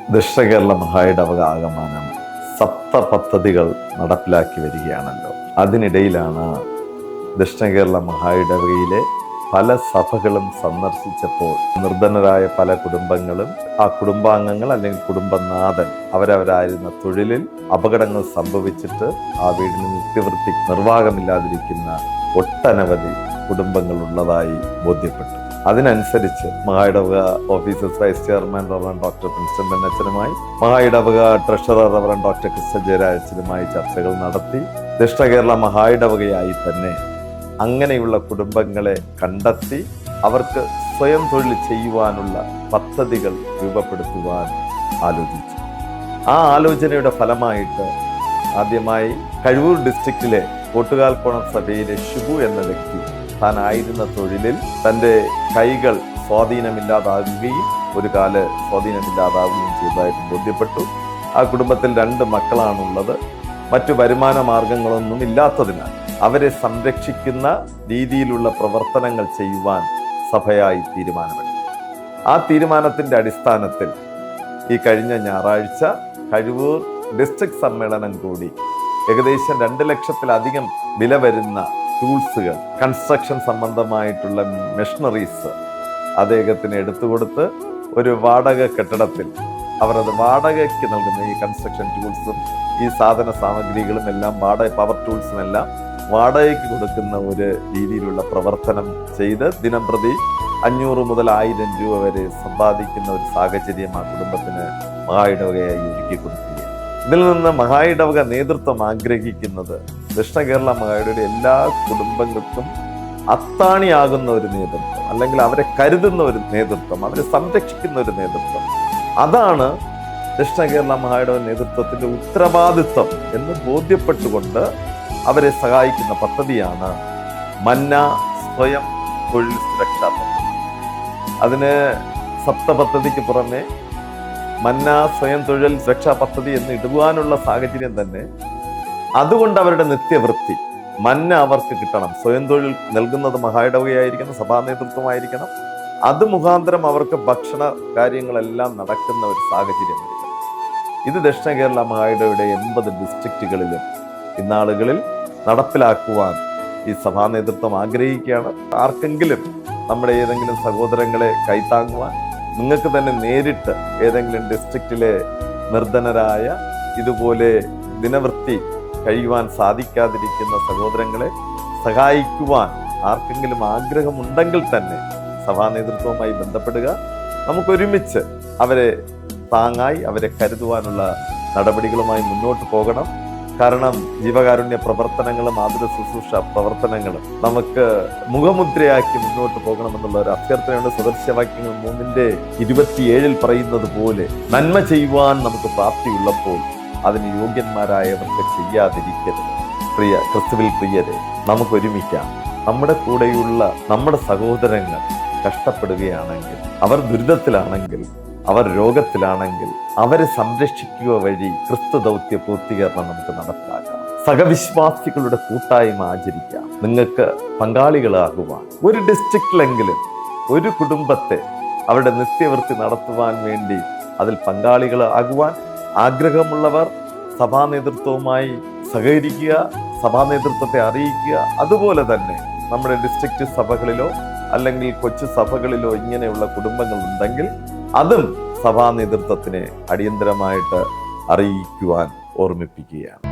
ദക്ഷിണ കേരള മഹായിടവക ആകമാനം പദ്ധതികൾ നടപ്പിലാക്കി വരികയാണല്ലോ. അതിനിടയിലാണ് ദക്ഷിണ കേരള മഹായിടവകയിലെ പല സഭകളും സന്ദർശിച്ചപ്പോൾ നിർധനരായ പല കുടുംബങ്ങളും ആ കുടുംബാംഗങ്ങൾ അല്ലെങ്കിൽ കുടുംബനാഥൻ അവരവരായിരുന്ന തൊഴിലിൽ അപകടങ്ങൾ സംഭവിച്ചിട്ട് ആ വീടിന് നിത്യവൃത്തി നിർവാഹമില്ലാതിരിക്കുന്ന ഒട്ടനവധി കുടുംബങ്ങൾ ഉള്ളതായി ബോധ്യപ്പെട്ടു. അതിനനുസരിച്ച് മഹായിടവക officers vice chairman reverend doctor Princeton ബെന്നച്ചനുമായി മഹായിടവക ട്രഷറർ റവറൻഡ് ഡോക്ടർ ക്രിസ്റ്റൻ ജയരാജനുമായി ചർച്ചകൾ നടത്തി ദക്ഷിണ കേരള മഹായിടവകയായി തന്നെ അങ്ങനെയുള്ള കുടുംബങ്ങളെ കണ്ടെത്തി അവർക്ക് സ്വയം തൊഴിൽ ചെയ്യുവാനുള്ള പദ്ധതികൾ രൂപപ്പെടുത്തുവാൻ ആലോചിച്ചു. ആ ആലോചനയുടെ ഫലമായിട്ട് ആദ്യമായി കഴിവൂർ ഡിസ്ട്രിക്റ്റിലെ കോട്ടുകാൽക്കോണം സഭയിലെ ഷിബു എന്ന വ്യക്തി താനായിരുന്ന തൊഴിലിൽ തൻ്റെ കൈകൾ സ്വാധീനമില്ലാതാകുകയും ഒരു കാല് സ്വാധീനമില്ലാതാവുകയും ചെയ്തതായിട്ട് ബോധ്യപ്പെട്ടു. ആ കുടുംബത്തിൽ 2 മക്കളാണുള്ളത്. മറ്റു വരുമാന മാർഗങ്ങളൊന്നും ഇല്ലാത്തതിനാൽ അവരെ സംരക്ഷിക്കുന്ന രീതിയിലുള്ള പ്രവർത്തനങ്ങൾ ചെയ്യുവാൻ സഭയായി തീരുമാനമെടുത്തു. ആ തീരുമാനത്തിൻ്റെ അടിസ്ഥാനത്തിൽ ഈ കഴിഞ്ഞ ഞായറാഴ്ച കഴിവൂർ ഡിസ്ട്രിക്ട് സമ്മേളനം കൂടി ഏകദേശം 2 ലക്ഷത്തിലധികം വില വരുന്ന ടൂൾസുകൾ, കൺസ്ട്രക്ഷൻ സംബന്ധമായിട്ടുള്ള മെഷീനറീസ് അദ്ദേഹത്തിന് എടുത്തുകൊടുത്ത് ഒരു വാടക കെട്ടിടത്തിൽ അവർ അത് വാടകയ്ക്ക് നൽകുന്ന ഈ കൺസ്ട്രക്ഷൻ ടൂൾസും ഈ സാധന സാമഗ്രികളും എല്ലാം പവർ ടൂൾസിനെല്ലാം വാടകയ്ക്ക് കൊടുക്കുന്ന ഒരു രീതിയിലുള്ള പ്രവർത്തനം ചെയ്ത് ദിനം പ്രതി 500 മുതൽ 1000 രൂപ വരെ സമ്പാദിക്കുന്ന ഒരു സാഹചര്യം ആ കുടുംബത്തിന് മഹായിടവകയായി ഒരുക്കി കൊടുക്കുകയാണ്. ഇതിൽ നിന്ന് മഹായിടവക നേതൃത്വം ആഗ്രഹിക്കുന്നത് ദക്ഷിണ കേരള മഹായിടവകയുടെ എല്ലാ കുടുംബങ്ങൾക്കും അത്താണിയാകുന്ന ഒരു നേതൃത്വം, അല്ലെങ്കിൽ അവരെ കരുതുന്ന ഒരു നേതൃത്വം, അവരെ സംരക്ഷിക്കുന്ന ഒരു നേതൃത്വം, അതാണ് ദക്ഷിണ കേരള മഹായിടവക നേതൃത്വത്തിന്റെ ഉത്തരവാദിത്വം എന്ന് ബോധ്യപ്പെട്ടുകൊണ്ട് അവരെ സഹായിക്കുന്ന പദ്ധതിയാണ് മന്ന സ്വയം തൊഴിൽ സുരക്ഷാ പദ്ധതി. അതിന് പദ്ധതിക്ക് പുറമെ മന്ന സ്വയം തൊഴിൽ സുരക്ഷാ പദ്ധതി എന്ന് ഇടുവാനുള്ള സാഹചര്യം തന്നെ അതുകൊണ്ട് അവരുടെ നിത്യവൃത്തി മന്ന അവർക്ക് കിട്ടണം. സ്വയം തൊഴിൽ നൽകുന്നത് മഹായിടവകയായിരിക്കണം, സഭാ നേതൃത്വമായിരിക്കണം. അത് മുഖാന്തരം അവർക്ക് ഭക്ഷണ കാര്യങ്ങളെല്ലാം നടക്കുന്ന ഒരു സാഹചര്യം വരിക. ഇത് ദക്ഷിണ കേരള മഹായിടവകയുടെ 80 ഡിസ്ട്രിക്റ്റുകളിലും ഇന്നാളുകളിൽ നടപ്പിലാക്കുവാൻ ഈ സഭാ നേതൃത്വം ആഗ്രഹിക്കുകയാണ്. ആർക്കെങ്കിലും നമ്മുടെ ഏതെങ്കിലും സഹോദരങ്ങളെ കൈത്താങ്ങുവാൻ, നിങ്ങൾക്ക് തന്നെ നേരിട്ട് ഏതെങ്കിലും ഡിസ്ട്രിക്റ്റിലെ നിർധനരായ ഇതുപോലെ ദിനവൃത്തി കഴിയുവാൻ സാധിക്കാതിരിക്കുന്ന സഹോദരങ്ങളെ സഹായിക്കുവാൻ ആർക്കെങ്കിലും ആഗ്രഹമുണ്ടെങ്കിൽ തന്നെ സഭാ നേതൃത്വവുമായി ബന്ധപ്പെടുക. നമുക്കൊരുമിച്ച് അവരെ താങ്ങായി അവരെ കരുതുവാനുള്ള നടപടികളുമായി മുന്നോട്ട് പോകണം. കാരണം ജീവകാരുണ്യ പ്രവർത്തനങ്ങളും ആതുര ശുശ്രൂഷ പ്രവർത്തനങ്ങളും നമുക്ക് മുഖമുദ്രയാക്കി മുന്നോട്ട് പോകണമെന്നുള്ള ഒരു അഭ്യർത്ഥനയുണ്ട്. സദൃശ്യവാക്യങ്ങൾ 3:27 പറയുന്നത് പോലെ നന്മ ചെയ്യുവാൻ നമുക്ക് പ്രാപ്തിയുള്ളപ്പോൾ അതിന് യോഗ്യന്മാരായവർക്ക് ചെയ്യാതിരിക്കരുത്. ക്രിസ്തുവിൽ പ്രിയരെ, നമുക്ക് ഒരുമിക്കാം. നമ്മുടെ കൂടെയുള്ള നമ്മുടെ സഹോദരങ്ങൾ കഷ്ടപ്പെടുകയാണെങ്കിൽ, അവർ ദുരിതത്തിലാണെങ്കിൽ, അവർ രോഗത്തിലാണെങ്കിൽ അവരെ സംരക്ഷിക്കുക വഴി ക്രിസ്തു ദൗത്യ പൂർത്തീകരണം നമുക്ക് നടപ്പിലാക്കാം. സഹവിശ്വാസികളുടെ കൂട്ടായ്മ ആചരിക്കാം. നിങ്ങൾക്ക് പങ്കാളികളാകുവാൻ ഒരു ഡിസ്ട്രിക്റ്റിലെങ്കിലും ഒരു കുടുംബത്തെ അവരുടെ നിത്യവൃത്തി നടത്തുവാൻ വേണ്ടി അതിൽ പങ്കാളികളാകുവാൻ ആഗ്രഹമുള്ളവർ സഭാ നേതൃത്വവുമായി സഹകരിക്കുക, സഭാ നേതൃത്വത്തെ അറിയിക്കുക. അതുപോലെ തന്നെ നമ്മുടെ ഡിസ്ട്രിക്റ്റ് സഭകളിലോ അല്ലെങ്കിൽ കൊച്ചു സഭകളിലോ ഇങ്ങനെയുള്ള കുടുംബങ്ങൾ ഉണ്ടെങ്കിൽ അതും സഭാ നേതൃത്വത്തിനെ അടിയന്തരമായിട്ട് അറിയിക്കുവാൻ ഓർമ്മിപ്പിക്കുകയാണ്.